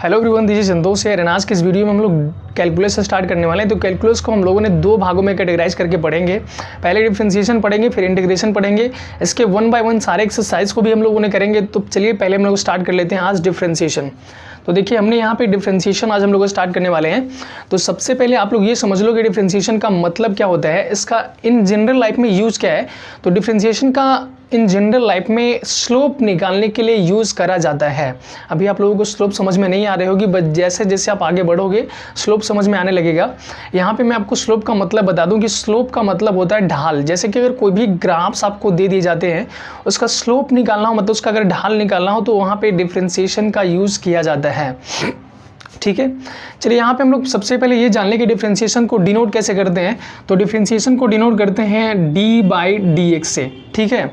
Hello everyone, this is संतोष है। आज के इस वीडियो में हम लोग कैलकुलस से स्टार्ट करने वाले हैं। तो कैलकुलस को हम लोगों ने दो भागों में कैटेगराइज करके पढ़ेंगे। पहले डिफरेंशिएशन पढ़ेंगे, फिर इंटीग्रेशन पढ़ेंगे। इसके वन बाय वन सारे एक्सरसाइज को भी हम लोगों ने करेंगे। तो चलिए पहले हम लोग स्टार्ट कर लेते हैं आज डिफरेंशिएशन। तो देखिए हमने यहाँ पे डिफरेंशिएशन आज हम लोग स्टार्ट करने वाले हैं। तो सबसे पहले आप लोग ये समझ लो कि डिफरेंशिएशन का मतलब क्या होता है, इसका इन जनरल लाइफ में यूज क्या है। तो डिफरेंशिएशन का इन जनरल लाइफ में स्लोप निकालने के लिए यूज़ करा जाता है। अभी आप लोगों को स्लोप समझ में नहीं आ रही होगी, बट जैसे जैसे आप आगे बढ़ोगे स्लोप समझ में आने लगेगा। यहाँ पे मैं आपको स्लोप का मतलब बता दूं कि स्लोप का मतलब होता है ढाल। जैसे कि अगर कोई भी ग्राफ्स आपको दे दिए जाते हैं, उसका स्लोप निकालना हो, मतलब उसका अगर ढाल निकालना हो, तो वहाँ पर डिफरेंशिएशन का यूज़ किया जाता है। ठीक है, चलिए यहाँ पे हम लोग सबसे पहले ये जान लें कि डिफरेंशिएशन को डिनोट कैसे करते हैं। तो डिफरेंशिएशन को डिनोट करते हैं d/dx से। ठीक है,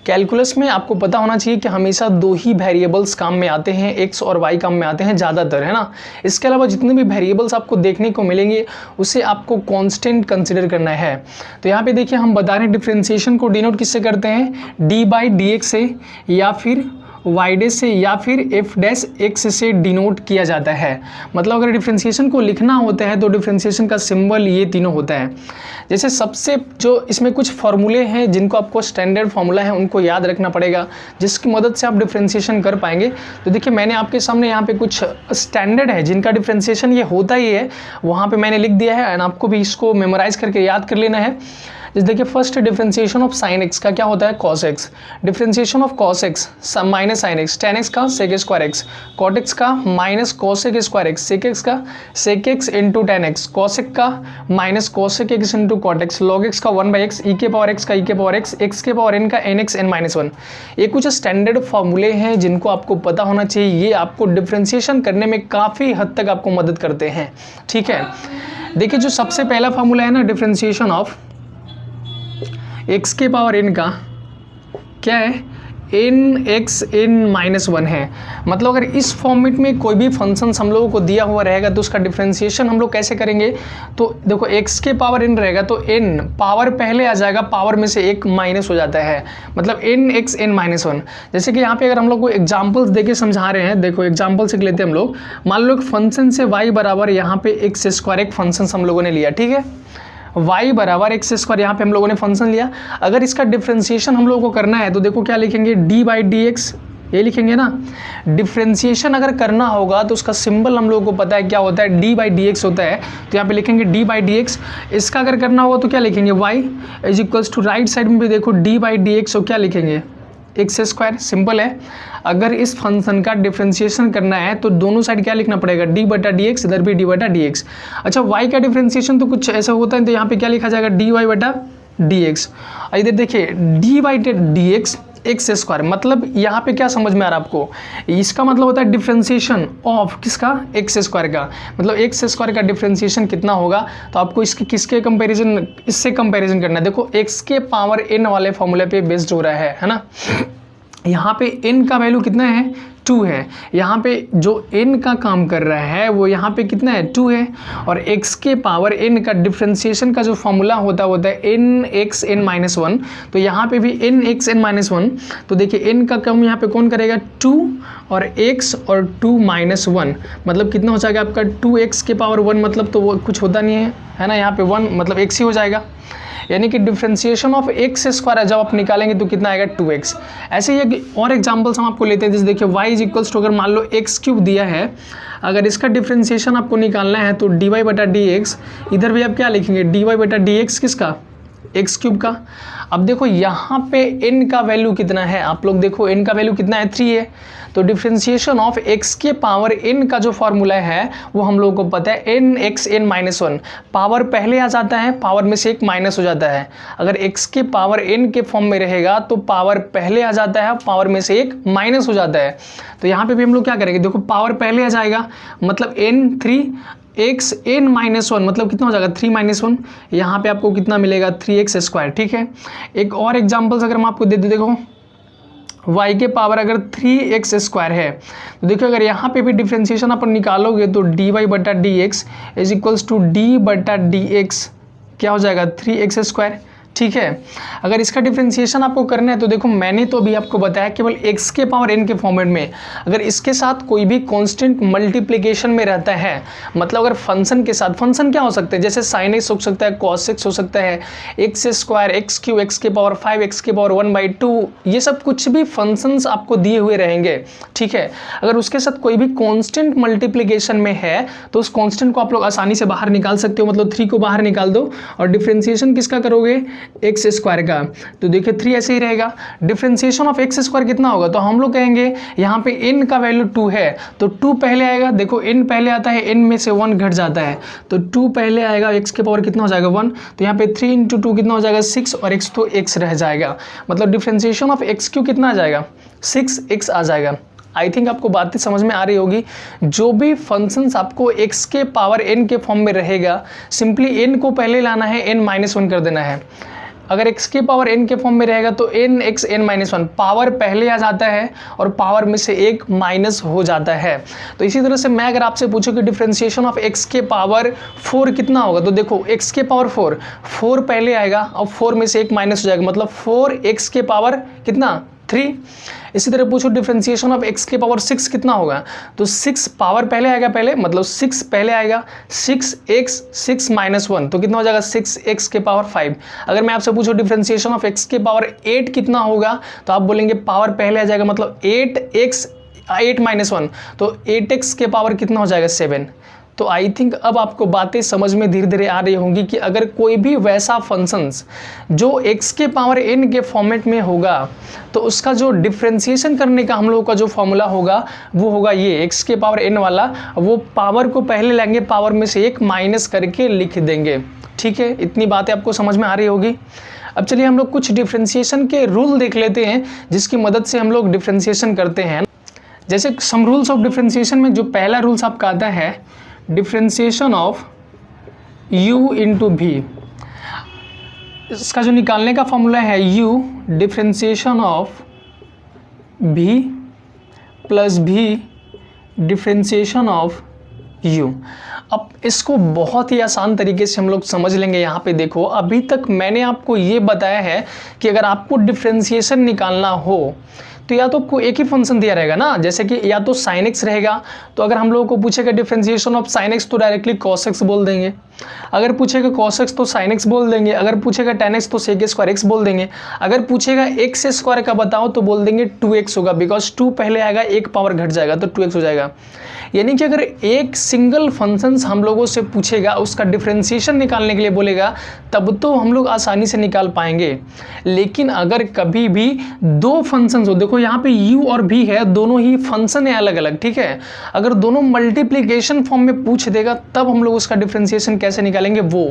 कैलकुलस में आपको पता होना चाहिए कि हमेशा दो ही वेरिएबल्स काम में आते हैं, x और y काम में आते हैं ज़्यादातर, है ना। इसके अलावा जितने भी वेरिएबल्स आपको देखने को मिलेंगे उसे आपको कांस्टेंट कंसिडर करना है। तो यहाँ पे देखिए हम बता रहे हैं डिफरेंशिएशन को डिनोट किससे करते हैं, d/dx से, या फिर y डैश से, या फिर f डैश x से डिनोट किया जाता है। मतलब अगर डिफरेंशिएशन को लिखना होता है तो डिफरेंशिएशन का सिंबल ये तीनों होता है। जैसे सबसे जो इसमें कुछ फॉर्मूले हैं जिनको आपको स्टैंडर्ड फार्मूला है उनको याद रखना पड़ेगा, जिसकी मदद से आप डिफरेंशिएशन कर पाएंगे। तो देखिए मैंने आपके सामने यहाँ पे कुछ स्टैंडर्ड है जिनका डिफरेंशिएशन ये होता ही है, वहाँ पे मैंने लिख दिया है। एंड आपको भी इसको मेमोराइज करके याद कर लेना है। जैसे देखिए first differentiation of sine x का क्या होता है, cos x. Differentiation of cos x minus sine x, tan x का sec square x, cot x का minus cosec square x, sec x का sec x into tan x, cosec का minus cosec x into cot x, log x का 1/x, e के power x का e के power x, x के power n का N x n minus 1। ये कुछ स्टैंडर्ड फॉर्मूले हैं जिनको आपको पता होना चाहिए। ये आपको डिफरेंशिएशन करने में काफ़ी हद तक आपको मदद करते हैं। ठीक है, देखिए जो सबसे पहला फॉर्मूला है ना, डिफरेंशिएशन ऑफ x के पावर n का क्या है, n x n माइनस 1 है। मतलब अगर इस फॉर्मेट में कोई भी फंक्शन हम लोगों को दिया हुआ रहेगा तो उसका डिफरेंशिएशन हम लोग कैसे करेंगे। तो देखो x के पावर n रहेगा तो n पावर पहले आ जाएगा, पावर में से एक माइनस हो जाता है, मतलब n x n माइनस 1। जैसे कि यहाँ पे अगर हम लोग को एग्जाम्पल्स देके समझा रहे हैं, देखो एग्जाम्पल से लेते हैं हम लोग। मान लो एक फंक्शन से y बराबर यहाँ पे एक्स स्क्वायर एक फंक्शन हम लोगों ने लिया। ठीक है, y बराबर एक्स स्क्वायर यहाँ पे हम लोगों ने फंक्शन लिया। अगर इसका डिफरेंशिएशन हम लोगों को करना है तो देखो क्या लिखेंगे, d/dx, ये लिखेंगे ना। डिफरेंशिएशन अगर करना होगा तो उसका सिंबल हम लोगों को पता है क्या होता है, d/dx होता है। तो यहाँ पे लिखेंगे d/dx। इसका अगर करना होगा तो क्या लिखेंगे, y is equals to right side में भी देखो d/dx, तो क्या लिखेंगे, एक्स स्क्वायर। सिंपल है। अगर इस फंक्शन का डिफरेंशिएशन करना है तो दोनों साइड क्या लिखना पड़ेगा, d/dx, इधर भी d/dx। अच्छा y का डिफरेंशिएशन तो कुछ ऐसा होता है, तो यहाँ पे क्या लिखा जाएगा, dy/dx। इधर देखिए d/dx एक्स स्क्वायर। मतलब यहाँ पे क्या समझ में आ रहा है आपको, इसका मतलब होता है डिफरेंशिएशन ऑफ किसका, एक्स स्क्वायर का। मतलब एक्स स्क्वायर का डिफरेंशिएशन कितना होगा, तो आपको इसके किसके कंपैरिजन, इससे कंपैरिजन करना है। देखो एक्स के पावर n वाले फॉर्मूले पे बेस्ड हो रहा है ना। यहाँ पे n का वैल्यू कितना है, 2 है। यहाँ पे जो n का काम कर रहा है वो यहाँ पे कितना है, 2 है। और x के पावर n का डिफरेंशिएशन का जो फॉर्मूला होता है n x n माइनस 1। तो यहाँ पे भी n x n माइनस 1। तो देखिए n का कम यहाँ पे कौन करेगा, 2 और x और 2 माइनस 1। मतलब कितना हो जाएगा आपका 2x के पावर 1, मतलब तो वो कुछ होता नहीं है ना। यहाँ पे 1 मतलब x ही हो जाएगा। यानी कि डिफरेंशिएशन ऑफ एक्स स्क्वायर जब आप निकालेंगे तो कितना आएगा, 2x। ऐसे ही और एग्जांपल्स हम आपको लेते हैं। जैसे देखिए y इज इक्वल्स टू, अगर मान लो x³ दिया है, अगर इसका डिफरेंशिएशन आपको निकालना है तो dy/dx। इधर भी आप क्या लिखेंगे, dy/dx किसका, x³ का। अब देखो यहाँ पे n का वैल्यू कितना है, आप लोग देखो n का वैल्यू कितना है, 3 है। तो डिफरेंशिएशन ऑफ x के पावर n का जो फॉर्मूला है वो हम लोगों को पता है n x n minus 1। Power पहले आ जाता है, पावर में से एक माइनस हो जाता है। अगर x के पावर n के फॉर्म में रहेगा तो पावर पहले आ जाता है, पावर में से एक माइनस हो जाता है। तो यहाँ पे भी हम लोग क्या करेंगे, देखो पावर पहले आ जाएगा, मतलब n 3 एक्स एन माइनस 1, मतलब कितना हो जाएगा, 3 माइनस 1। यहाँ पे आपको कितना मिलेगा, 3x स्क्वायर। ठीक है, एक और एग्जाम्पल्स अगर हम आपको दे देखो, y के पावर अगर 3x स्क्वायर है तो देखो अगर यहाँ पे भी डिफरेंशिएशन अपन निकालोगे तो dy/dx is equals to d/dx क्या हो जाएगा, 3x स्क्वायर। ठीक है। अगर इसका डिफरेंशिएशन आपको करना है तो देखो मैंने तो अभी आपको बताया केवल x के पावर n के फॉर्मेट में, अगर इसके साथ कोई भी कांस्टेंट मल्टीप्लिकेशन में रहता है, मतलब अगर फंक्शन के साथ, फंक्शन क्या हो सकते हैं, जैसे sin x हो सकता है, cos x हो सकता है, x square, x Q, x के पावर 5, x के पावर 1/2, ये सब कुछ भी फंक्शंस आपको दिए हुए रहेंगे, ठीक है। अगर उसके साथ कोई भी कांस्टेंट मल्टीप्लिकेशन में है तो उस कांस्टेंट को आप लोग आसानी से बाहर निकाल सकते हो, मतलब 3 को बाहर निकाल दो और डिफरेंशिएशन किसका करोगे, एक्स स्क्वायर का, तो देखिए 3 ऐसे ही रहेगा। डिफरेंशिएशन ऑफ एक्स स्क्वायर कितना होगा, तो हम लोग कहेंगे यहाँ पे n का वैल्यू 2 है तो 2 पहले आएगा, देखो n पहले आता है, n में से 1 घट जाता है तो 2 पहले आएगा, x के पावर कितना हो जाएगा 1, तो यहाँ पे 3 × 2 कितना हो जाएगा 6 और x तो x रह जाएगा, मतलब डिफरेंशिएशन ऑफ एक्स क्यू कितना आ जाएगा 6x आ जाएगा। आई थिंक आपको बातें समझ में आ रही होगी। जो भी फंक्शंस आपको x के पावर n के फॉर्म में रहेगा, सिंपली n को पहले लाना है, n-1 कर देना है। अगर x के पावर n के फॉर्म में रहेगा तो nx n-1, पावर पहले आ जाता है और पावर में से एक माइनस हो जाता है। तो इसी तरह से मैं अगर आपसे पूछूं कि डिफरेंशिएशन ऑफ x के पावर 4 कितना होगा, तो देखो x के पावर 4 पहले आएगा और 4 में से एक माइनस हो जाएगा, मतलब 4x के पावर कितना 3। इसी तरह पूछो डिफरेंशिएशन ऑफ x के पावर 6 कितना होगा, तो 6 पावर पहले आएगा, पहले मतलब 6 पहले आएगा, 6x 6-1 तो कितना हो जाएगा 6x के पावर 5। अगर मैं आपसे पूछूं डिफरेंशिएशन ऑफ x के पावर 8 कितना होगा, तो आप बोलेंगे पावर पहले आ जाएगा, मतलब 8x 8-1 तो 8x के पावर कितना हो जाएगा 7। तो आई थिंक अब आपको बातें समझ में धीरे धीरे आ रही होंगी कि अगर कोई भी वैसा फंक्शंस जो x के पावर n के फॉर्मेट में होगा तो उसका जो डिफरेंशिएशन करने का हम लोगों का जो फॉर्मूला होगा वो होगा ये x के पावर n वाला, वो पावर को पहले लेंगे, पावर में से एक माइनस करके लिख देंगे, ठीक है। इतनी बातें आपको समझ में आ रही होगी। अब चलिए हम लोग कुछ डिफरेंशिएशन के रूल देख लेते हैं जिसकी मदद से हम लोग डिफरेंशिएशन करते हैं। जैसे सम रूल्स ऑफ डिफरेंशिएशन में जो पहला रूल्स आपका आता है differentiation of u into v, इसका जो निकालने का फॉर्मूला है u differentiation of v plus v differentiation of u। अब इसको बहुत ही आसान तरीके से हम लोग समझ लेंगे। यहाँ पे देखो अभी तक मैंने आपको ये बताया है कि अगर आपको डिफरेंशिएशन निकालना हो तो या तो आपको एक ही फंक्शन दिया रहेगा ना, जैसे कि या तो sin x रहेगा, तो अगर हम लोगों को पूछेगा डिफरेंशिएशन ऑफ sin x तो डायरेक्टली cos x बोल देंगे, अगर पूछेगा cos x तो sin x बोल देंगे, अगर पूछेगा tan x तो sec स्क्वायर x बोल देंगे, अगर पूछेगा x स्क्वायर का बताओ तो बोल देंगे 2x होगा, बिकॉज 2 पहले आएगा, एक पावर घट जाएगा तो 2x हो जाएगा। यानी कि अगर एक सिंगल फंक्शन हम लोगों से पूछेगा, उसका डिफरेंशिएशन निकालने के लिए बोलेगा, तब तो हम लोग आसानी से निकाल पाएंगे। लेकिन अगर कभी भी दो फंक्शंस हो, देखो यहाँ पे u और v है, दोनों ही फंक्शन है अलग अलग, ठीक है। अगर दोनों मल्टीप्लिकेशन फॉर्म में पूछ देगा तब हम लोग उसका डिफरेंशिएशन कैसे निकालेंगे वो।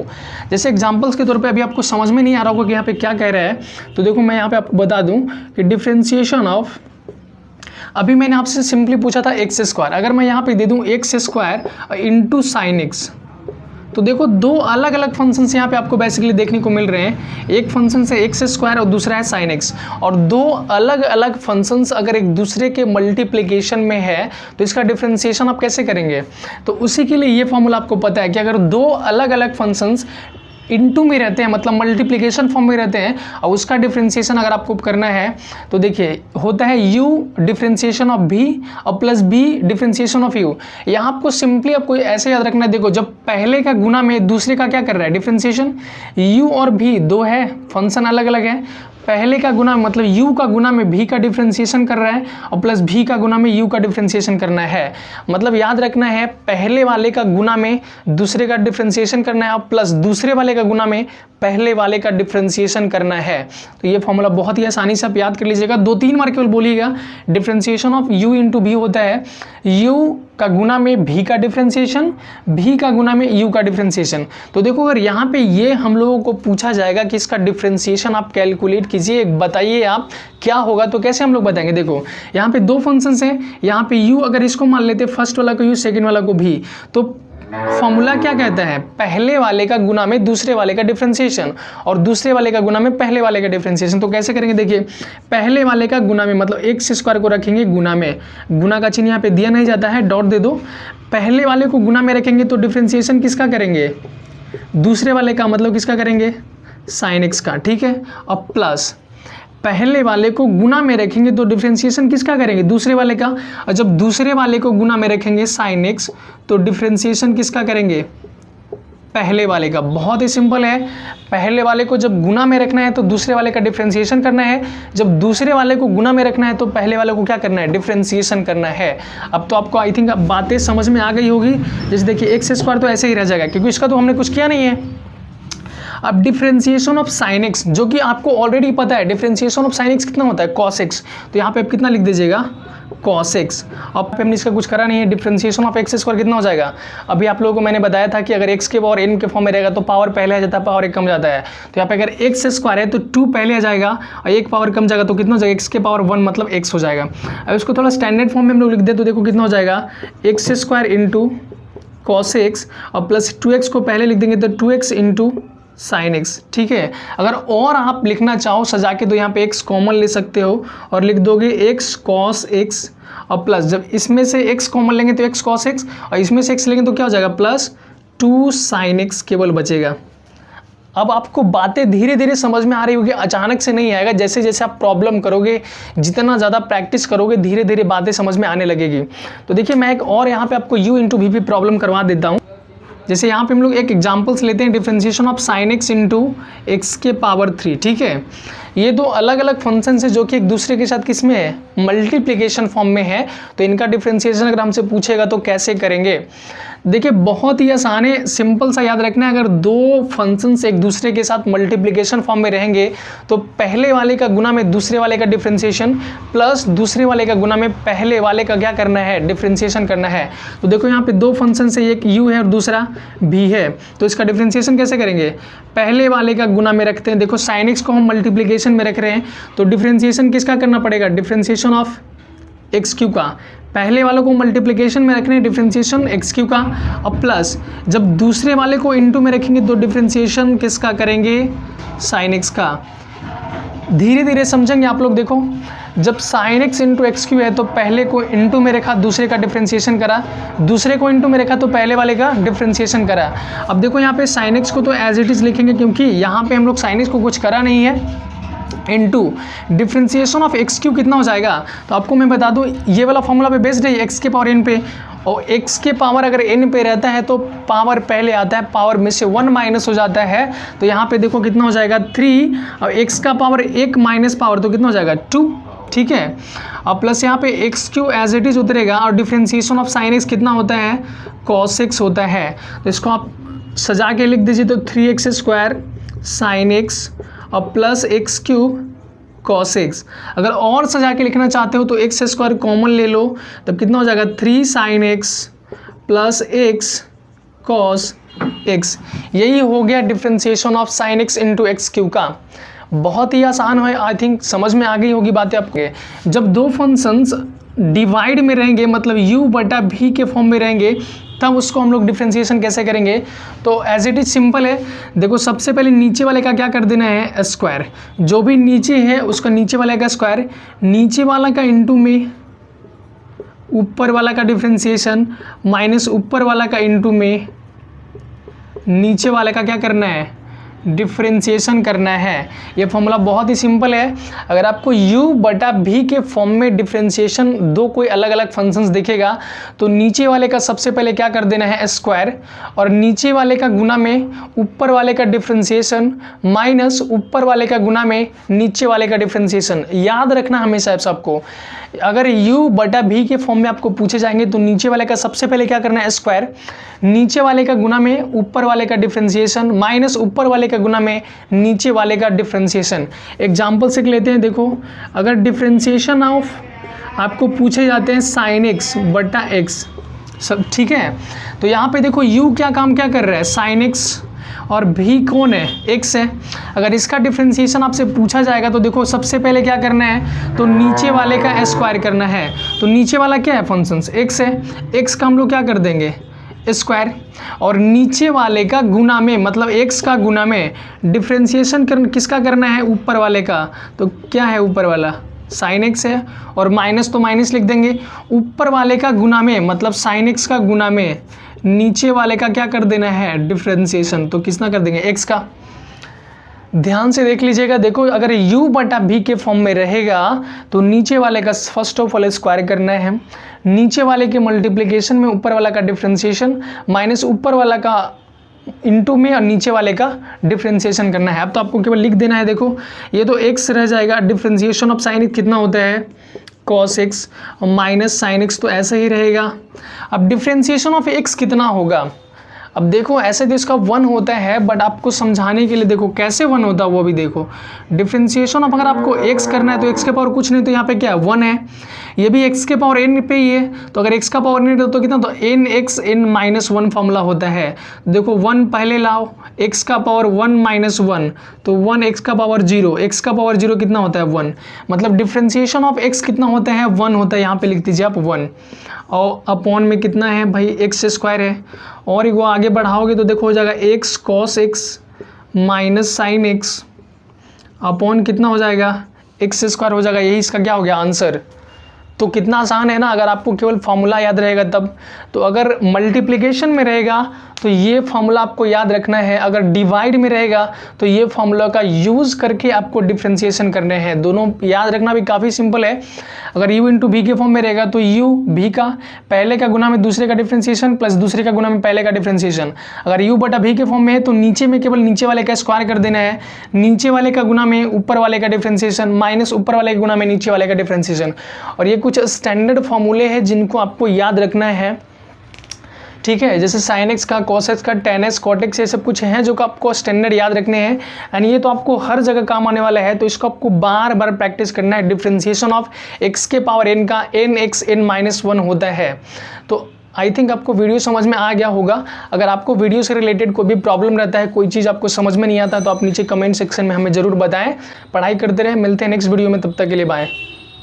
जैसे एग्जांपल्स के तौर पे अभी आपको समझ में नहीं आ रहा होगा कि यहाँ पे क्या कह रहा है, तो देखो मैं यहाँ पे आपको बता दूँ कि डिफरेंशिएशन ऑफ, अभी मैंने आपसे सिंपली पूछा था एक्स स्क्वायर, अगर मैं यहाँ पे दे दूँ x square into sine x, तो देखो दो अलग अलग फंक्शंस यहाँ पे आपको बेसिकली देखने को मिल रहे हैं। एक फंक्शन है एक्स स्क्वायर और दूसरा है साइन एक्स, और दो अलग अलग फंक्शंस अगर एक दूसरे के मल्टीप्लिकेशन में है तो इसका डिफरेंशिएशन आप कैसे करेंगे। तो उसी के लिए ये फॉर्मूला आपको पता है कि अगर दो अलग अलग फंक्शंस इनटू में रहते हैं, मतलब मल्टीप्लिकेशन फॉर्म में रहते हैं, और उसका डिफरेंशिएशन अगर आपको करना है तो देखिए होता है u डिफरेंशिएशन ऑफ v और plus b differentiation of u। यहाँ आपको सिंपली आपको ऐसे याद रखना है, देखो जब पहले का गुना में दूसरे का क्या कर रहा है डिफरेंशिएशन, u और v दो है, फंक्शन अलग अलग है, पहले का गुना मतलब u का गुना में v का डिफरेंशिएशन कर रहा है और प्लस v का गुना में u का डिफरेंशिएशन करना है। मतलब याद रखना है पहले वाले का गुना में दूसरे का डिफरेंशिएशन करना है और प्लस दूसरे वाले का गुना में पहले वाले का डिफरेंशिएशन करना है। तो ये फॉर्मूला बहुत ही आसानी से आप याद कर लीजिएगा, 2-3 बार केवल बोलिएगा। Differentiation of u into v होता है u का गुना में v का डिफरेंशिएशन, v का गुना में u का डिफरेंशिएशन। तो देखो अगर यहाँ पे ये हम लोगों को पूछा जाएगा कि इसका डिफरेंशिएशन आप कैलकुलेट कीजिए, बताइए आप क्या होगा, तो कैसे हम लोग बताएंगे। देखो यहाँ पे दो फंक्शंस हैं, यहाँ पे u अगर इसको मान लेते फर्स्ट वाला को u सेकंड वाला को v, तो फॉर्मूला क्या कहता है, पहले वाले का गुना में दूसरे वाले का डिफरेंशिएशन और दूसरे वाले का गुना में पहले वाले का डिफरेंशिएशन। तो कैसे करेंगे, देखिए पहले वाले का गुना में मतलब एक्स स्क्वायर को रखेंगे गुना में, गुना का चिन्ह यहाँ पे दिया नहीं जाता है, डॉट दे दो, पहले वाले को गुना में रखेंगे तो डिफरेंशिएशन किसका करेंगे, दूसरे वाले का, मतलब किसका करेंगे साइन एक्स का, ठीक है। अब प्लस पहले वाले को गुना में रखेंगे तो डिफरेंशिएशन किसका करेंगे, दूसरे वाले का। और जब दूसरे वाले को गुना में रखेंगे साइन एक्स तो डिफरेंशिएशन किसका करेंगे, पहले वाले का। बहुत ही सिंपल है, पहले वाले को जब गुना में रखना है तो दूसरे वाले का डिफरेंशिएशन करना है, जब दूसरे वाले को गुना में रखना है तो पहले वाले को क्या करना है, डिफरेंशिएशन करना है। अब तो आपको आई थिंक बातें समझ में आ गई होगी। जैसे देखिए एक्स स्क्वायर तो ऐसे ही रह जाएगा क्योंकि इसका तो हमने कुछ किया नहीं है। अब डिफरेंशिएशन ऑफ साइन एक्स, जो कि आपको ऑलरेडी पता है, डिफरेंशिएशन ऑफ साइन एक्स कितना होता है, कॉस एक्स। तो यहाँ पे आप कितना लिख दीजिएगा, कॉस एक्स। अब हमने इसका कुछ करा नहीं है। डिफरेंशिएशन ऑफ एक्स स्क्वायर कितना हो जाएगा, अभी आप लोगों को मैंने बताया था कि अगर एक्स के पावर एन के फॉर्म में रहेगा तो पावर पहले आ जाता है, पावर एक कम जाता है। तो यहाँ पे अगर एक्स स्क्वायर है तो 2 पहले आ जाएगा और एक पावर कम जाएगा तो कितना हो जाएगा, एक्स के पावर 1 मतलब एक्स हो जाएगा। अब इसको थोड़ा स्टैंडर्ड फॉर्म में हम लोग लिख दे तो देखो कितना हो जाएगा, x square into cos x और प्लस 2x को पहले लिख देंगे तो 2x इंटू साइन एक्स, ठीक है। अगर और आप लिखना चाहो सजा के तो यहाँ पे x कॉमन ले सकते हो और लिख दोगे x कॉस x और प्लस जब इसमें से x कॉमन लेंगे तो x कॉस x और इसमें से x लेंगे तो क्या हो जाएगा, प्लस 2 साइन x केवल बचेगा। अब आपको बातें धीरे धीरे समझ में आ रही होगी, अचानक से नहीं आएगा। जैसे जैसे आप प्रॉब्लम करोगे, जितना ज़्यादा प्रैक्टिस करोगे, धीरे धीरे बातें समझ में आने लगेगी। तो देखिए मैं एक और यहाँ पे आपको u इंटू वी प्रॉब्लम करवा देता हूँ। जैसे यहाँ पे हम लोग एक एग्जांपल्स लेते हैं, differentiation of sine x into x के पावर 3, ठीक है। ये दो अलग अलग फंक्शन है जो कि एक दूसरे के साथ किस में है, मल्टीप्लिकेशन फॉर्म में है। तो इनका डिफरेंशिएशन अगर हमसे पूछेगा तो कैसे करेंगे, देखिए बहुत ही आसान है, सिंपल सा याद रखना है। अगर दो फंक्शंस एक दूसरे के साथ मल्टीप्लिकेशन फॉर्म में रहेंगे तो पहले वाले का गुना में दूसरे वाले का डिफरेंशिएशन प्लस दूसरे वाले का गुना में पहले वाले का क्या करना है, डिफरेंशिएशन करना है। तो देखो यहाँ पे दो फंक्शन है, एक u है और दूसरा v है। तो इसका डिफरेंशिएशन कैसे करेंगे, पहले वाले का गुना में रखते हैं। देखो साइन एक्स को हम मल्टीप्लिकेशन में रख रहे हैं तो डिफरेंशिएशन किसका करना पड़ेगा, डिफरेंशिएशन ऑफ एक्स क्यू का। पहले वालों को मल्टीप्लिकेशन में रखने, डिफरेंशिएशन एक्स क्यू का। अब प्लस जब दूसरे वाले को इनटू में रखेंगे तो डिफरेंशिएशन किसका करेंगे, साइन एक्स का। धीरे धीरे समझेंगे आप लोग। देखो जब sine x into x Q है तो पहले को इनटू में रखा, दूसरे का डिफरेंशिएशन करा, दूसरे को इनटू में रखा तो पहले वाले का डिफरेंशिएशन करा। अब देखो यहाँ पे साइन एक्स को तो एज इट इज़ लिखेंगे क्योंकि यहाँ पे हम लोग साइन एक्स को कुछ करा नहीं है, into differentiation of x Q कितना हो जाएगा। तो आपको मैं बता दूं ये वाला फॉर्मूला पे बेस्ड है, एक्स के पावर एन पे, और एक्स के पावर अगर एन पे रहता है तो पावर पहले आता है, पावर में से 1 माइनस हो जाता है। तो यहाँ पे देखो कितना हो जाएगा 3 और एक्स का पावर 1 माइनस पावर तो कितना हो जाएगा 2, ठीक है। और प्लस यहाँ पे x q as it is उतरेगा और डिफरेंशिएशन ऑफ साइन एक्स कितना होता है, कॉस एक्स होता है। तो इसको आप सजा के लिख दीजिए तो 3x स्क्वायर साइन एक्स और plus x cube cos x. अगर और सजा के लिखना चाहते हो तो एक्स स्क्वायर कॉमन ले लो, तब कितना हो जाएगा 3 sine x plus x cos x. यही हो गया differentiation of sine x into x Q का। बहुत ही आसान है, आई थिंक समझ में आ गई होगी बातें आपके। जब दो फंक्शंस डिवाइड में रहेंगे मतलब u बटा v के फॉर्म में रहेंगे तब उसको हम लोग डिफरेंशिएशन कैसे करेंगे। तो एज इट इज सिंपल है। देखो सबसे पहले नीचे वाले का क्या कर देना है, स्क्वायर। जो भी नीचे है उसका नीचे वाले का स्क्वायर, नीचे वाला का इंटू में ऊपर वाला का डिफरेंशिएशन माइनस ऊपर वाला का इंटू में नीचे वाले का क्या करना है, डिफरेंशिएशन करना है। ये फॉर्मूला बहुत ही सिंपल है। अगर आपको u बटा v के फॉर्म में डिफरेंशिएशन दो कोई अलग अलग फंक्शंस दिखेगा तो नीचे वाले का सबसे पहले क्या कर देना है, स्क्वायर, और नीचे वाले का गुना में ऊपर वाले का डिफरेंशिएशन माइनस ऊपर वाले का गुना में नीचे वाले का डिफरेंशिएशन। याद रखना हमेशा सबको, अगर u बटा v के फॉर्म में आपको पूछे जाएंगे तो नीचे वाले का सबसे पहले क्या करना है, स्क्वायर, नीचे वाले का गुना में ऊपर वाले का डिफरेंशिएशन माइनस ऊपर वाले का गुना में नीचे वाले का डिफरेंशिएशन। एग्जाम्पल से लेते हैं। देखो अगर डिफरेंशिएशन ऑफ आपको पूछे जाते हैं साइन एक्स बटा एक्स, सब ठीक है। तो यहाँ पे देखो u क्या काम क्या कर रहा है, साइन एक्स, और v कौन है, x है। अगर इसका डिफरेंशिएशन आपसे पूछा जाएगा तो देखो सबसे पहले क्या करना है, तो नीचे वाले का स्क्वायर करना है। तो नीचे वाला क्या है, फंक्शंस x है, x का हम लोग क्या कर देंगे, स्क्वायर, और नीचे वाले का गुना में मतलब x का गुना में डिफरेंशिएशन किसका करना है, ऊपर वाले का। तो क्या है ऊपर वाला, साइन एक्स है, और माइनस तो माइनस लिख देंगे, ऊपर वाले का गुना में मतलब साइन एक्स का गुना में नीचे वाले का क्या कर देना है, डिफरेंशिएशन। तो किसना कर देंगे, एक्स का। ध्यान से देख लीजिएगा, देखो अगर u बटा v के फॉर्म में रहेगा तो नीचे वाले का फर्स्ट ऑफ ऑल स्क्वायर करना है, नीचे वाले के मल्टीप्लिकेशन में ऊपर वाला का डिफरेंशिएशन माइनस ऊपर वाला का इनटू में और नीचे वाले का डिफरेंशिएशन करना है। अब तो आपको केवल लिख देना है, देखो ये तो x रह जाएगा, डिफरेंशिएशन ऑफ साइन x कितना होता है cos x और माइनस साइन x तो ऐसा ही रहेगा। अब डिफरेंशिएशन ऑफ x कितना होगा, अब देखो ऐसे तो इसका 1 होता है, बट आपको समझाने के लिए देखो कैसे 1 होता है वो भी देखो। डिफरेंशिएशन ऑफ अगर आपको x करना है तो x के पावर कुछ नहीं तो यहाँ पे क्या है 1 है, ये भी x के पावर n पे ही है, तो अगर x का पावर नहीं तो कितना, तो nx n माइनस 1 फॉर्मूला होता है। देखो 1 पहले लाओ, x का पावर 1 माइनस 1 तो 1, x का पावर 0, x का पावर 0 कितना होता है 1, मतलब डिफरेंशिएशन ऑफ x कितना होता है 1 होता है, यहाँ पे लिख दीजिए आप 1 और अपॉन में कितना है भाई x स्क्वायर है, और वो आगे बढ़ाओगे तो देखो हो जाएगा x cos x minus sine x upon कितना हो जाएगा x स्क्वायर हो जाएगा, यही इसका क्या हो गया आंसर। तो कितना आसान है ना, अगर आपको केवल फॉर्मूला याद रहेगा तब। तो अगर मल्टीप्लिकेशन में रहेगा तो ये फॉर्मूला आपको याद रखना है, अगर डिवाइड में रहेगा तो ये फॉर्मूला का यूज़ करके आपको डिफरेंशिएशन करने हैं। दोनों याद रखना भी काफ़ी सिंपल है। अगर u इंटू वी के फॉर्म में रहेगा तो u v का पहले का गुना में दूसरे का डिफरेंशिएशन प्लस दूसरे का गुना में पहले का डिफरेंशिएशन। अगर u बटा v के फॉर्म में है तो नीचे में केवल नीचे वाले का स्क्वायर कर देना है, नीचे वाले का गुना में ऊपर वाले का डिफरेंशिएशन माइनस ऊपर वाले के गुना में नीचे वाले का डिफरेंशिएशन। और ये कुछ स्टैंडर्ड फॉर्मूले हैं जिनको आपको याद रखना है, ठीक है। जैसे sin x का cos x का tan x cot x ये सब कुछ हैं जो कि आपको स्टैंडर्ड याद रखने हैं, एंड ये तो आपको हर जगह काम आने वाला है, तो इसको आपको बार बार प्रैक्टिस करना है। डिफरेंशिएशन ऑफ x के पावर n का nx n माइनस 1 होता है। तो आई थिंक आपको वीडियो समझ में आ गया होगा। अगर आपको वीडियो से रिलेटेड कोई भी प्रॉब्लम रहता है, कोई चीज़ आपको समझ में नहीं आता तो आप नीचे कमेंट सेक्शन में हमें ज़रूर बताएं। पढ़ाई करते रहें, मिलते हैं नेक्स्ट वीडियो में, तब तक के लिए बाय।